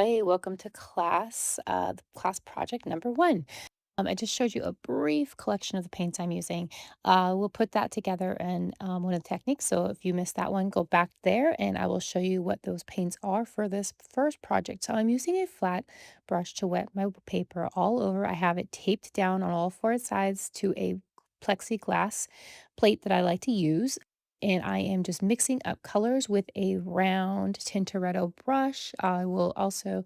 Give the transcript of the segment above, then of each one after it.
Hi, welcome to class, the class project number one. I just showed you a brief collection of the paints I'm using. We'll put that together in one of the techniques. So if you missed that one, go back there and I will show you what those paints are for this first project. So I'm using a flat brush to wet my paper all over. I have it taped down on all four sides to a plexiglass plate that I like to use. And I am just mixing up colors with a round Tintoretto brush. I will also,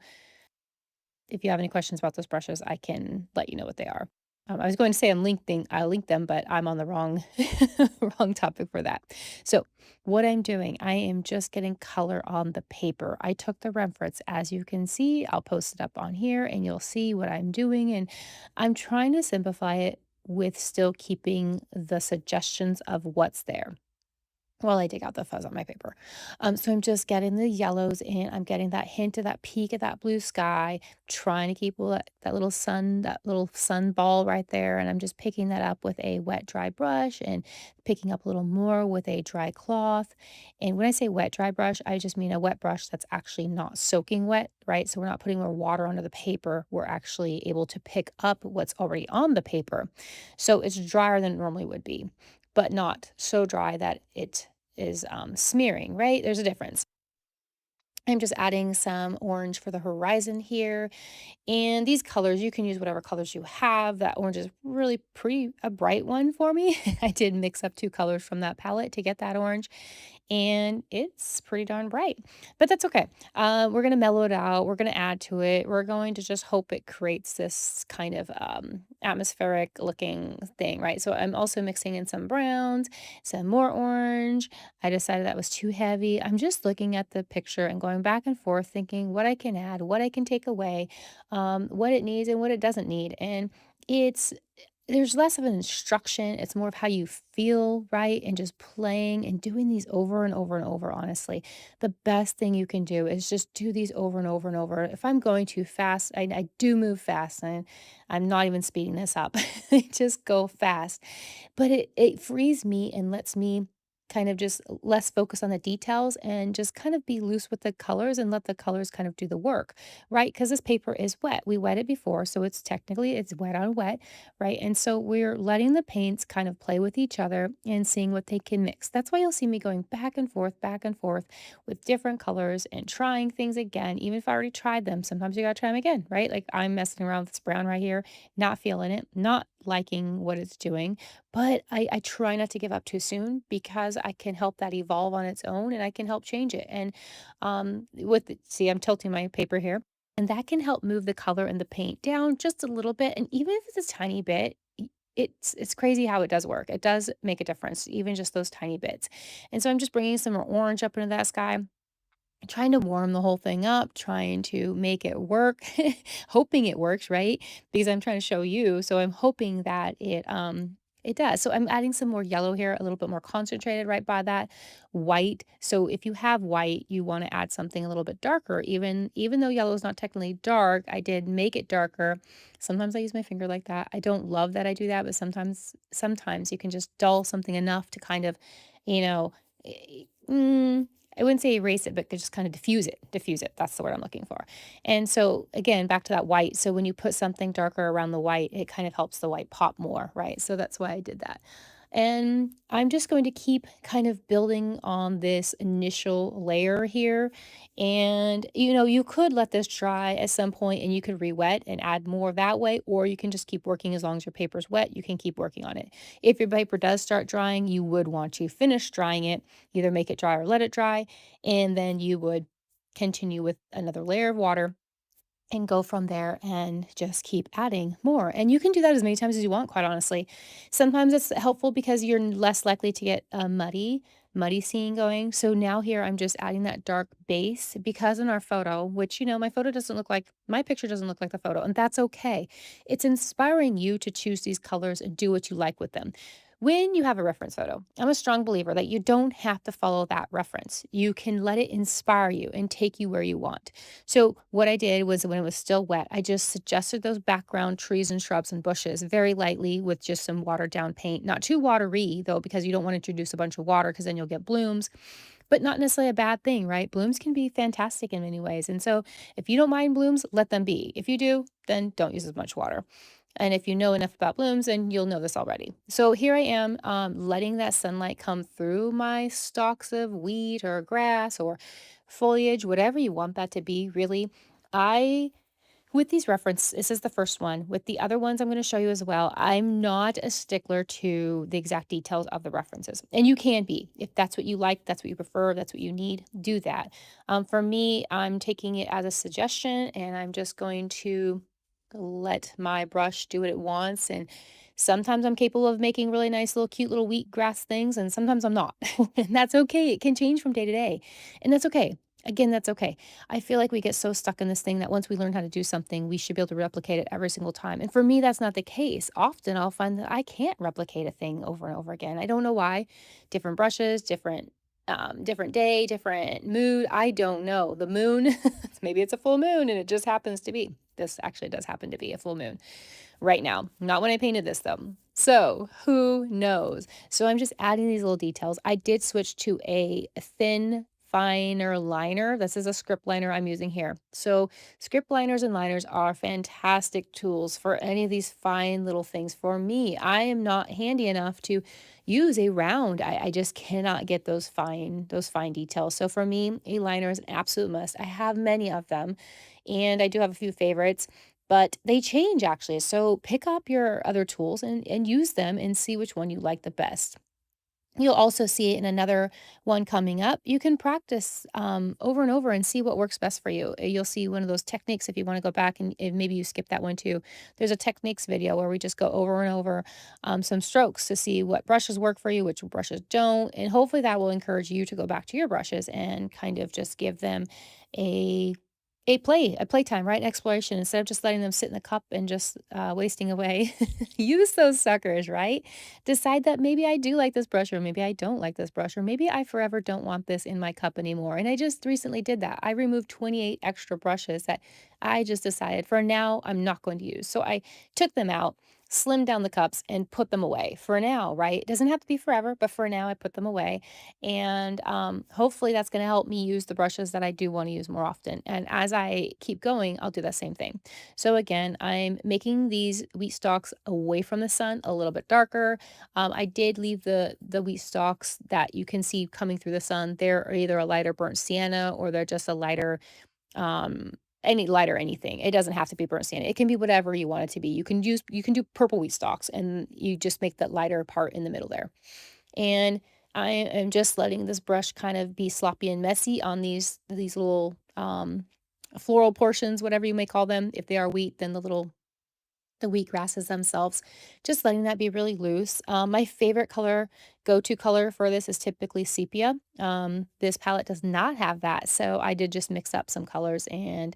if you have any questions about those brushes, I can let you know what they are. I was going to say I link them, but I'm on the wrong wrong topic for that. So what I'm doing, I am just getting color on the paper. I took the reference, as you can see. I'll post it up on here, and you'll see what I'm doing. And I'm trying to simplify it with still keeping the suggestions of what's there while I dig out the fuzz on my paper. So I'm just getting the yellows in. I'm getting that hint of that peak of that blue sky, trying to keep that little sun ball right there. And I'm just picking that up with a wet, dry brush and picking up a little more with a dry cloth. And when I say wet, dry brush, I just mean a wet brush that's actually not soaking wet, right? So we're not putting more water onto the paper. We're actually able to pick up what's already on the paper. So it's drier than it normally would be, but not so dry that it is smearing, right? There's a difference. I'm just adding some orange for the horizon here. And these colors, you can use whatever colors you have. That orange is really pretty a bright one for me. I did mix up two colors from that palette to get that orange, and it's pretty darn bright, but that's okay. We're going to mellow it out. We're going to add to it. We're going to just hope it creates this kind of atmospheric looking thing, right? So I'm also mixing in some browns, some more orange. I decided that was too heavy. I'm just looking at the picture and going back and forth, thinking what I can add, what I can take away, what it needs and what it doesn't need. And it's there's less of an instruction. It's more of how you feel, right? And just playing and doing these over and over and over, honestly. The best thing you can do is just do these over and over and over. If I'm going too fast, I do move fast, and I'm not even speeding this up. I just go fast. But it frees me and lets me kind of just less focus on the details and just kind of be loose with the colors and let the colors kind of do the work, right? Because this paper is wet. We wet it before, so it's wet on wet, right? And so we're letting the paints kind of play with each other and seeing what they can mix. That's why you'll see me going back and forth with different colors and trying things again. Even if I already tried them, sometimes you gotta try them again, right? Like I'm messing around with this brown right here, not feeling it, not liking what it's doing, but I try not to give up too soon because I can help that evolve on its own and I can help change it. And see, I'm tilting my paper here, and that can help move the color and the paint down just a little bit. And even if it's a tiny bit, it's crazy how it does work. It does make a difference, even just those tiny bits. And so I'm just bringing some more orange up into that sky, trying to warm the whole thing up, trying to make it work, hoping it works, right? Because I'm trying to show you, so I'm hoping that it does. So I'm adding some more yellow here, a little bit more concentrated right by that white. So if you have white, you want to add something a little bit darker. Even though yellow is not technically dark, I did make it darker. Sometimes I use my finger like that. I don't love that I do that, but sometimes you can just dull something enough to kind of, you know, eh, mm, I wouldn't say erase it, but could just kind of diffuse it. Diffuse it. That's the word I'm looking for. And so again, back to that white. So when you put something darker around the white, it kind of helps the white pop more, right? So that's why I did that. And I'm just going to keep kind of building on this initial layer here. And, you could let this dry at some point and you could re-wet and add more that way, or you can just keep working as long as your paper's wet. You can keep working on it. If your paper does start drying, you would want to finish drying it, either make it dry or let it dry, and then you would continue with another layer of water and go from there and just keep adding more. And you can do that as many times as you want, quite honestly. Sometimes it's helpful because you're less likely to get a muddy scene going. So now here I'm just adding that dark base because in our photo, which, my picture doesn't look like the photo, and that's okay. It's inspiring you to choose these colors and do what you like with them. When you have a reference photo, I'm a strong believer that you don't have to follow that reference. You can let it inspire you and take you where you want. So what I did was when it was still wet, I just suggested those background trees and shrubs and bushes very lightly with just some watered down paint. Not too watery though, because you don't want to introduce a bunch of water because then you'll get blooms. but not necessarily a bad thing, right? Blooms can be fantastic in many ways. And so if you don't mind blooms, let them be. If you do, then don't use as much water. And if you know enough about blooms, then you'll know this already. So here I am, letting that sunlight come through my stalks of wheat or grass or foliage, whatever you want that to be, really. I with these reference this is the first one. With the other ones I'm gonna show you as well, I'm not a stickler to the exact details of the references, and you can be. If that's what you like, that's what you prefer, that's what you need, do that. For me, I'm taking it as a suggestion, and I'm just going to let my brush do what it wants, and sometimes I'm capable of making really nice little cute little wheatgrass things, and sometimes I'm not, and that's okay. It can change from day to day, and that's okay. Again, that's okay. I feel like we get so stuck in this thing that once we learn how to do something, we should be able to replicate it every single time. And for me, that's not the case. Often I'll find that I can't replicate a thing over and over again. I don't know why. Different brushes, different day, different mood. I don't know. The moon, maybe it's a full moon and it just happens to be. This actually does happen to be a full moon right now. Not when I painted this though. So who knows? So I'm just adding these little details. I did switch to a thin, finer liner. This is a script liner I'm using here. So script liners and liners are fantastic tools for any of these fine little things. For me, I am not handy enough to use a round. I just cannot get those fine details. So for me, a liner is an absolute must. I have many of them and I do have a few favorites, but they change actually. So pick up your other tools and use them and see which one you like the best. You'll also see it in another one coming up. You can practice over and over and see what works best for you. You'll see one of those techniques if you want to go back and maybe you skip that one too. There's a techniques video where we just go over and over some strokes to see what brushes work for you, which brushes don't. And hopefully that will encourage you to go back to your brushes and kind of just give them a a playtime, right? Exploration instead of just letting them sit in the cup and just wasting away. Use those suckers, right? Decide that maybe I do like this brush, or maybe I don't like this brush, or maybe I forever don't want this in my cup anymore. And I just recently did that. I removed 28 extra brushes that I just decided for now I'm not going to use. So I took them out, slimmed down the cups, and put them away for now, right? It doesn't have to be forever, but for now I put them away. And hopefully that's going to help me use the brushes that I do want to use more often. And as I keep going, I'll do that same thing. So again, I'm making these wheat stalks away from the sun a little bit darker. I did leave the wheat stalks that you can see coming through the sun. They're either a lighter burnt sienna or they're just a lighter um any lighter anything. It doesn't have to be burnt sienna. It can be whatever you want it to be. You can do purple wheat stalks and you just make that lighter part in the middle there. And I am just letting this brush kind of be sloppy and messy on these little floral portions, whatever you may call them. If they are wheat, then the wheat grasses themselves, just letting that be really loose. My favorite color, go-to color for this is typically sepia. This palette does not have that, so I did just mix up some colors and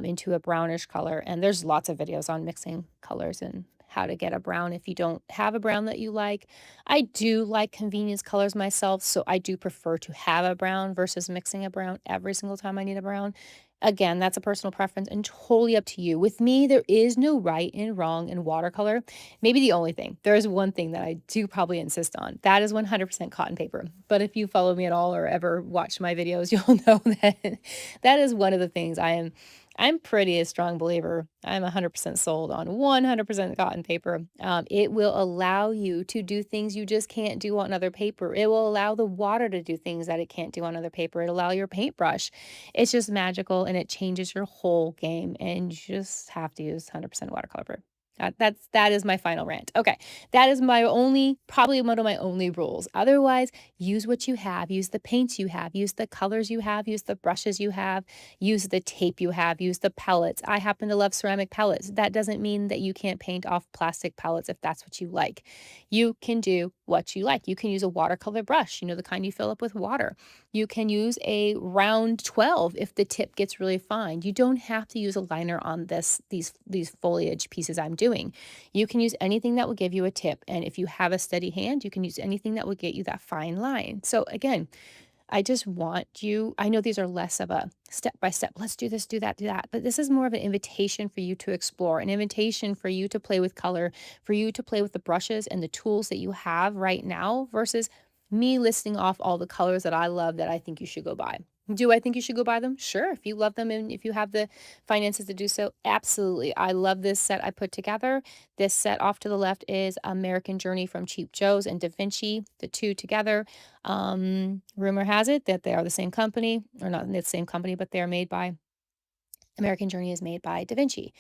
into a brownish color. And there's lots of videos on mixing colors and how to get a brown if you don't have a brown that you like. I do like convenience colors myself, so I do prefer to have a brown versus mixing a brown every single time I need a brown. Again, that's a personal preference and totally up to you. With me, there is no right and wrong in watercolor. Maybe the only thing, there is one thing that I do probably insist on. That is 100% cotton paper. But if you follow me at all or ever watch my videos, you'll know that that is one of the things I'm pretty a strong believer. I'm 100% sold on 100% cotton paper. It will allow you to do things you just can't do on other paper. It will allow the water to do things that it can't do on other paper. It'll allow your paintbrush. It's just magical and it changes your whole game. And you just have to use 100% watercolor paper. That is my final rant. Okay, that is my only, probably one of my only rules. Otherwise, use what you have. Use the paints you have. Use the colors you have. Use the brushes you have. Use the tape you have. Use the palettes. I happen to love ceramic palettes. That doesn't mean that you can't paint off plastic palettes if that's what you like. You can do what you like. You can use a watercolor brush, the kind you fill up with water. You can use a round 12 if the tip gets really fine. You don't have to use a liner on these foliage pieces I'm doing. You can use anything that will give you a tip. And if you have a steady hand, you can use anything that will get you that fine line. So again, I just want you, I know these are less of a step by step, let's do this, do that, do that. But this is more of an invitation for you to explore, an invitation for you to play with color, for you to play with the brushes and the tools that you have right now versus me listing off all the colors that I love that I think you should go buy. Do I think you should go buy them? Sure. If you love them and if you have the finances to do so, absolutely. I love this set I put together. This set off to the left is American Journey from Cheap Joe's and Da Vinci, the two together. Rumor has it that they are the same company, or not the same company, but they are made by American Journey is made by Da Vinci.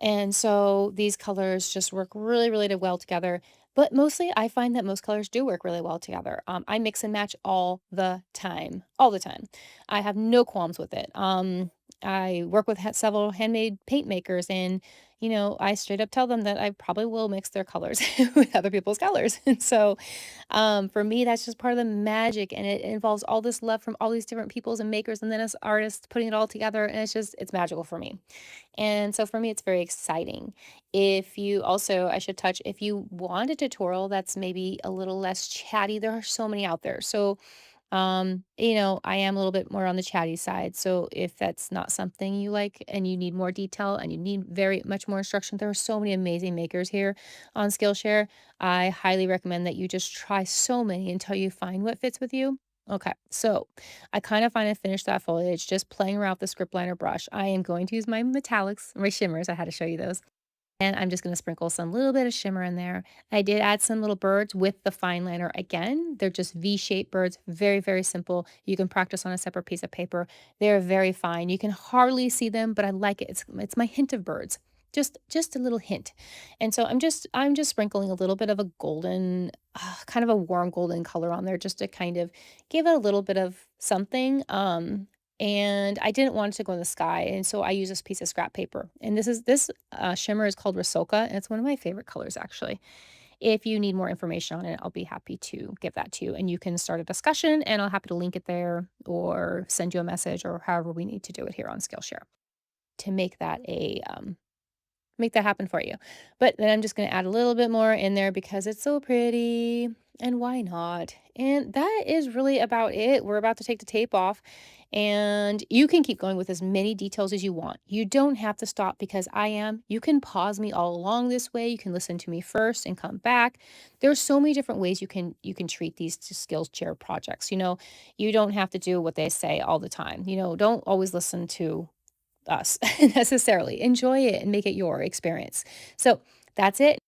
And so these colors just work really, really well together. But mostly, I find that most colors do work really well together. I mix and match all the time, all the time. I have no qualms with it. I work with several handmade paint makers, and I straight up tell them that I probably will mix their colors with other people's colors. And so, for me, that's just part of the magic, and it involves all this love from all these different peoples and makers, and then as artists putting it all together, and it's magical for me. And so for me, it's very exciting. If you also, I should touch, if you want a tutorial that's maybe a little less chatty, there are so many out there. So, I am a little bit more on the chatty side. So if that's not something you like and you need more detail and you need very much more instruction, there are so many amazing makers here on Skillshare. I highly recommend that you just try so many until you find what fits with you. Okay, so I kind of finally finished that foliage just playing around with the script liner brush. I am going to use my metallics, my shimmers. I had to show you those. And I'm just gonna sprinkle some little bit of shimmer in there. I did add some little birds with the fine liner again. They're just V-shaped birds, very, very simple. You can practice on a separate piece of paper. They're very fine. You can hardly see them, but I like it. It's my hint of birds. Just a little hint. And so I'm just sprinkling a little bit of a golden, kind of a warm golden color on there just to kind of give it a little bit of something. And I didn't want it to go in the sky, and so I use this piece of scrap paper. And this shimmer is called Rosoka, and it's one of my favorite colors, actually. If you need more information on it, I'll be happy to give that to you, and you can start a discussion, and I'll happy to link it there or send you a message or however we need to do it here on Skillshare to make that happen for you. But then I'm just gonna add a little bit more in there because it's so pretty, and why not? And that is really about it. We're about to take the tape off, and you can keep going with as many details as you want. You don't have to stop because I am. You can pause me all along this way. You can listen to me first and come back. There's so many different ways you can treat these skills share projects. You don't have to do what they say all the time. Don't always listen to us necessarily. Enjoy it and make it your experience. So that's it.